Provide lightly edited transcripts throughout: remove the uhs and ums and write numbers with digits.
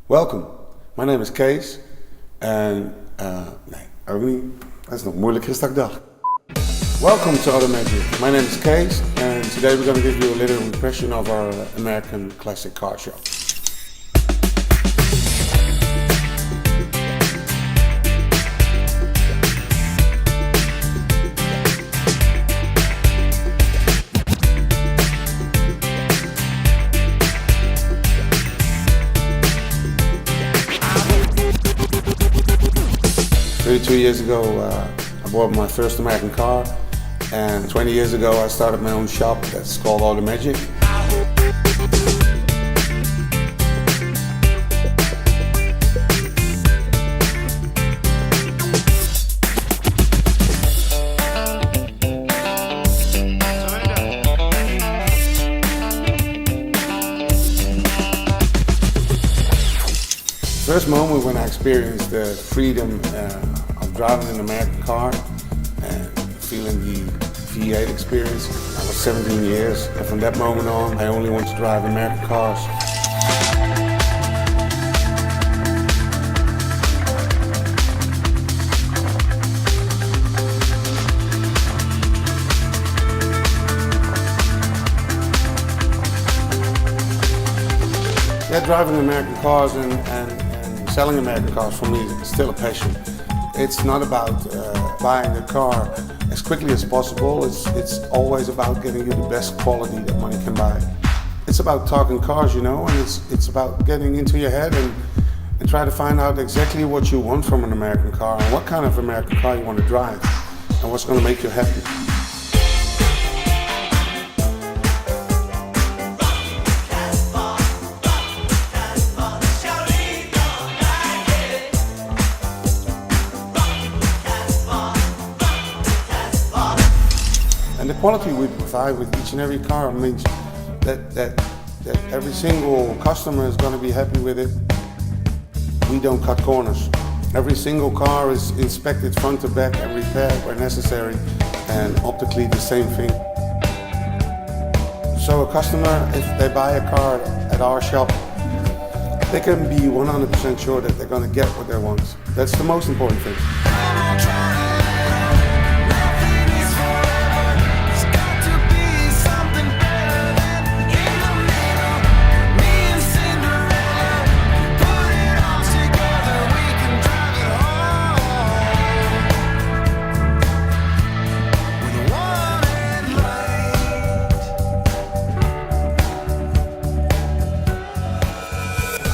Welkom, mijn naam is Kees en dat is nog moeilijker dan ik dacht. Welcome to Automagic. My name is Kees and today we're going to give you a little impression of our American classic car shop. 32 years ago, I bought my first American car, and 20 years ago I started my own shop that's called Automagic. First moment when I experienced the freedom of driving an American car and feeling the V8 experience, I was 17 years, and from that moment on I only want to drive American cars. Yeah, driving American cars and selling American cars for me is still a passion. It's not about buying a car as quickly as possible. It's always about getting you the best quality that money can buy. It's about talking cars, you know, and it's about getting into your head and try to find out exactly what you want from an American car and what kind of American car you want to drive and what's going to make you happy. And the quality we provide with each and every car means that every single customer is going to be happy with it. We don't cut corners. Every single car is inspected front to back and repaired where necessary, and optically the same thing. So a customer, if they buy a car at our shop, they can be 100% sure that they're going to get what they want. That's the most important thing.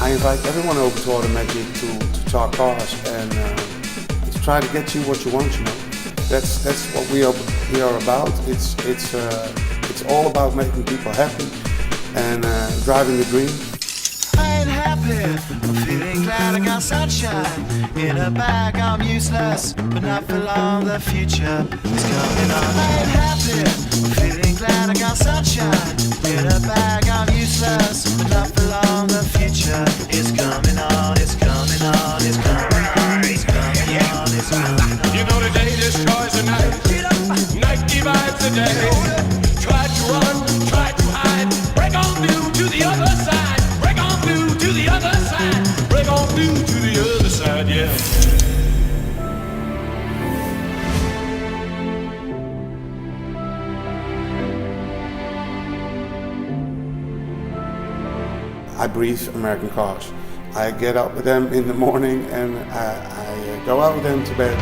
I invite everyone over to Automagic to talk cars and to try to get you what you want. You know, that's what we are about. It's all about making people happy and driving the dream. I ain't happy, I'm feeling glad I got sunshine. In a bag I'm useless, but not for long, the future is coming on. I ain't happy, I'm feeling glad I got sunshine. In a bag I'm useless, but not for long, the future is coming on, it's coming on, it's coming on, it's coming on, it's coming on. You know the day destroys the night, night divides the day. Try to run, try to hide, break on through to the other side. Break on through to the other side. Break on through to the other side, yeah. I breathe American cars. I get up with them in the morning and I go out with them to bed.